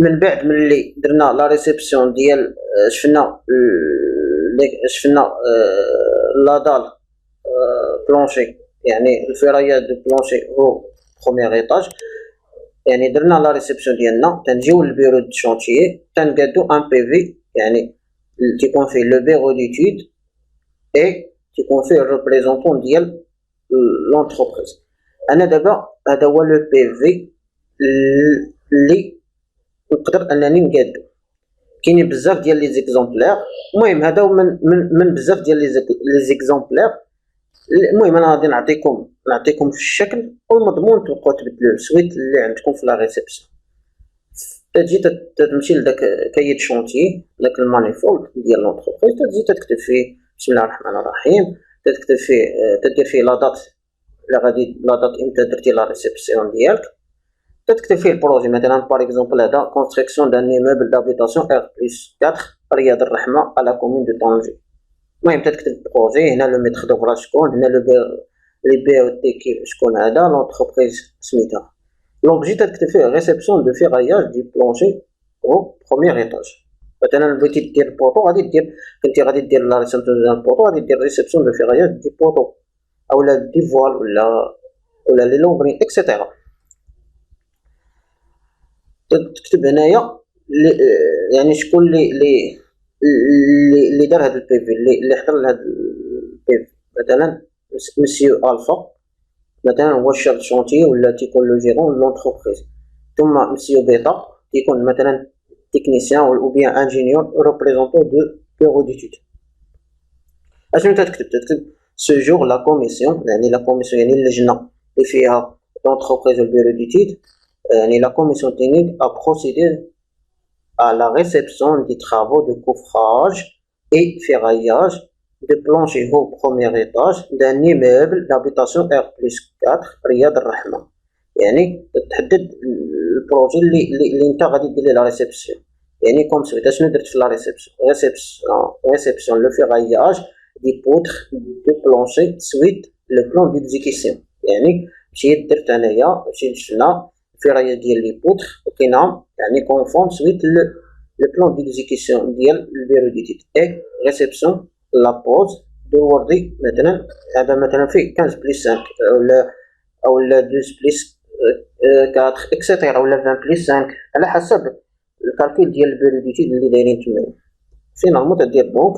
من بعد ملي درنا لا ريسبسيون ديال شفنا لا دال بلونشي يعني الفرايات دو بلونشي هو بروميير ايطاج، يعني درنا لا ريسبسيون ديالنا تنجيو للبيرو دو شونتيي تنقادو ان بي في يعني تيكون فيه لو بيرو ديتود اي تيكون فيه الريبريزونطون ديال لونتربريز. انا دابا هذا هو لو بي في اللي نقدر انني نقادو. كاينين بزاف ديال لي زيكزامبلير، المهم هذا من بزاف ديال لي زيكزامبلير. المهم انا غادي نعطيكم في الشكل والمضمون تبقاو تبدلوه سويت اللي عندكم في لا ريسبسيون. تجي تمشي لذاك كايد شونتيي داك المانيفولد ديال لونتربريز، تجي تكتب فيه بسم الله الرحمن الرحيم، تكتب فيه تدير فيه لا دات لا غادي لا دات امتى درتي لا ريسبسيون ديالك، تكتب فيه البروجي مثلا باغ اكزومبل هذا كونستركسيون دان ايموبل دابيتاسيون ار بلس 4 رياض الرحمه على كومين دو طنجي. المهم تكتب البروجي، هنا لو ميتر دوفراج شكون، هنا لو لي بي او تي كي شكون، هذا لونتربريز سميتها. لوبجي تكتب فيه ريسبسيون دو فيغاياج دي بلونشي او بروميير ايطاج. مثلا بغيتي دير بوطو غادي دير كنتي غادي دير لا ريسبسيون ديال البوطو غادي دير ريسبسيون دو فيغاياج دي بوطو اولا دي فوال ولا لي لومبرين اكسيتيرا. تكتب هنايا يعني شكون اللي دار هذا البي في اللي حضر لهذا البي في. مثلا مسيو الفا مثلا هو الشيف شونتيي ولا تيكون لو جيرون لونتربريز، ثم مسيو بيتا تيكون مثلا تكنيسيان او بيان انجينيور ريبريزونطون دو بيرو ديتود. اشنو تكتب سو جور لا كوميسيون، يعني لا كوميسيون يعني اللجنه اللي فيها لونتربريز والبيرو ديتود، يعني la commission technique a procédé à la réception des travaux de coffrage et ferraillage de plancher au premier étage d'un immeuble d'habitation R+4 رياض الرحمة. يعني تحدد البروجي اللي انت غادي دير لا ريسبسيون، يعني كوم سويت اشنو درت في لا ريسبسيون لو فيغاياج دي بوتر دو بلونشي سويت لو بلان ديكزيكسيون، يعني مشيت درت انايا مشيت شفنا فرايات ديال لي بوتر لقيناهم يعني كونفورم سويت لو بلان ديكزيكسيون ديال البيرو ديتود اي ريسبسيون لا بوز دو وردي. مثلا هذا مثلا فيه 15 بلس 5 ولا 12 بلس 4 اكسيتيرا ولا 20 بلس 5 على حسب الكالكول ديال البيرو ديتود اللي دايرين تما. فينالمون تدير دونك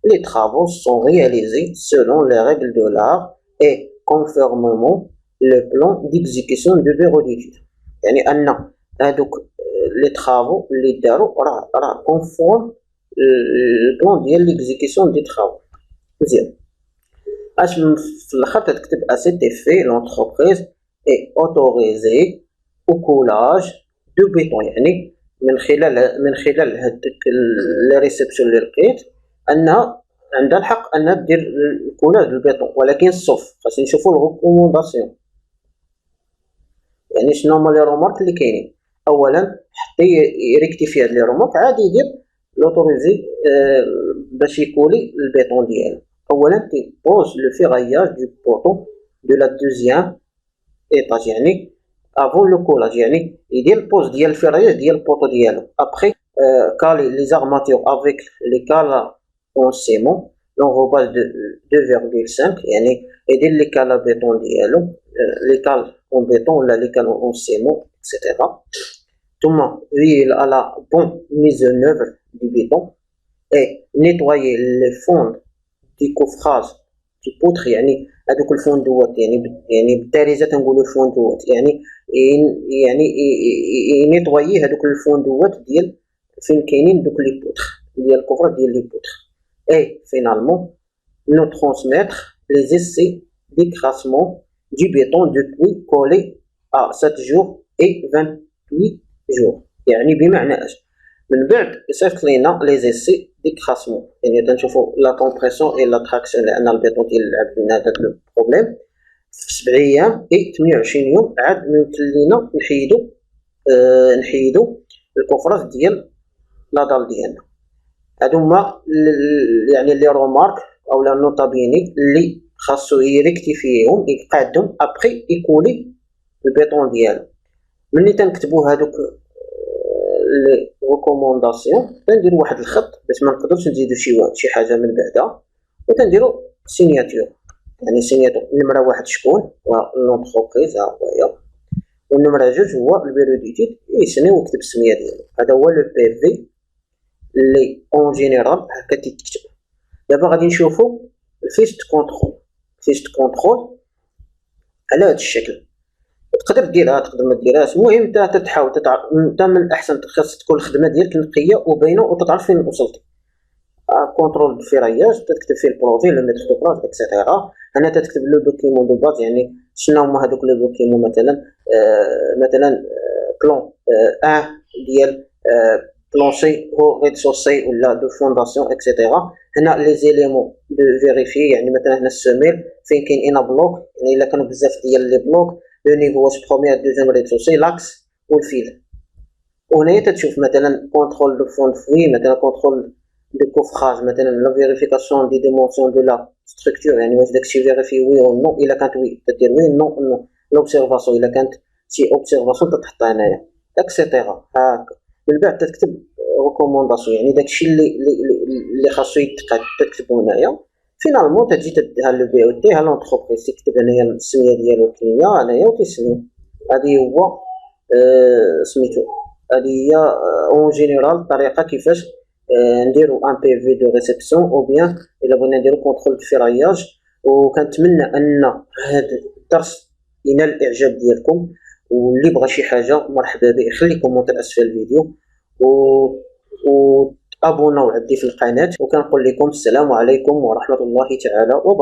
لي ترافو سون رياليزي سولون لي ريغل دو لار اي كونفورممون لو بلان ديكزيكسيون دو بيرو ديتود، يعني ان هادوك لي ترافو اللي داروا راه كونفورم البلان ديال ليكزيكسيون دي ترافو. مزيان اش في الاخر تكتب ا سيت افي لونتربريز اي اوتوريزي او كولاج دو بيتون، يعني من خلال هذيك لي ريسبسيون اللي لقيت انها عندها الحق انها دير الكولاج دو بيتون، ولكن صوف خاصني نشوفوا الريكومونداسيون. يعني شنو هما لي رومارك اللي كاينين؟ اولا حتى يريكتيفي هاد لي رومارك عادي يدير لوتوريزي باش يكولي البيطون ديالو. اولا تيبوز لو فيغاياج دو بوطون دو لا دوزيام ايطاج، يعني افون لو كولاج، يعني يدير البوز ديال الفيغاياج ديال البوطو ديالو. ابخي كالي لي زارماتور افيك لي كالا اون سيمون لونغوباج دو 2,5، يعني يدير لي كالا بيطون ديالو لي كال en béton ou les canons en ciment, etc. Thomas veille à la bonne mise en œuvre du béton et nettoyer les fonds du coffrage du poutre. يعني هذوك الفون دوات يعني بالتالي تنقولوا الفون دوات يعني ينيطويي هذوك الفون دوات ديال فين كاينين دوك لي بوتر ديال الكفرات ديال لي بوتر. اي فينالمون نو ترانسميتر لي اسي d'écrasement du béton depuis collé à 7 jours et 28 jours. يعني بمعنى اش؟ من بعد صيفط لينا لي زيسي ديكراسمون، يعني تنشوفوا لا كومبريسيون اي لا تراكسيون لان البيطون تيلعب لنا هذا البروبليم في 7 ايام اي 28 يوم عاد ممكن لينا نحيدو الكفرات ديال لا دال ديالنا. هادو هما يعني لي رومارك او لا نوطابيني اللي خاصو يريكتيفيهم يقادهم ابخي يكولي البيطون ديالو. ملي تنكتبوا هادوك لي ريكومونداسيون تنديرو واحد الخط باش ما نقدرش نزيدو شي حاجه من بعدها، وتنديرو سينياتور يعني سينياتور نمره واحد شكون لونتربريز ها هي، والنمره جوج هو البيرو ديتيد يسني ويكتب السميه ديالو. هذا هو لو بي في اللي اون جينيرال هكا تيتكتب. دابا غادي نشوفو الفيست كونترول. فيست كونترول على هذا الشكل، تقدر ديرها تقدر ما ديرهاش، المهم انت تحاول انت من الاحسن خاص تكون الخدمه ديالك نقيه وباينه وتتعرف فين وصلتي. كونترول فيراياج تكتب فيه البروجي لو ميتر دو بلاص اكسيتيرا. هنا تكتب لو دوكيمون دو باز يعني شنو هما هذوك لو دوكيمون، مثلا بلون 1 ديال بلونشي او ريد سوسي ولا دو فونداسيون اكسيتيرا. هنا لي زيليمون دو فيريفي يعني مثلا هنا السومير فين كاين انا بلوك يعني الا كانوا بزاف ديال لي بلوك، لو نيفو واش بروميير دوزيام ريد سوسي لاكس والفيل. وهنايا تتشوف مثلا كونترول دو فون فوي مثلا كونترول دو كوفراج مثلا لا فيريفيكاسيون دي ديمونسيون دو لا ستركتور يعني واش داكشي فيريفي وي او نو، الا كانت وي تدير وي نو نو. لوبسيرفاسيون الا كانت شي اوبسيرفاسيون تتحطها هنايا اكسيتيرا. هاكا من بعد تكتب ريكومونداسيون يعني داكشي اللي خاصو يتقاد تكتبو هنايا. فينالمون تجي تديها لو بي او تي ها لونتربريز تكتب هنايا السميه ديالو الكنيه هنايا وتيسلم. هادي هو سميتو هادي هي اون جينيرال الطريقه كيفاش نديرو ان بي في دو ريسبسيون او بيان الا بغينا نديرو كونترول دو فيراياج. وكنتمنى ان هذا الدرس ينال الاعجاب ديالكم، واللي بغى شي حاجه مرحبا به يخلي كومونتير اسفل الفيديو و ابوناو عندي في القناه. وكنقول لكم السلام عليكم ورحمه الله تعالى وبركاته.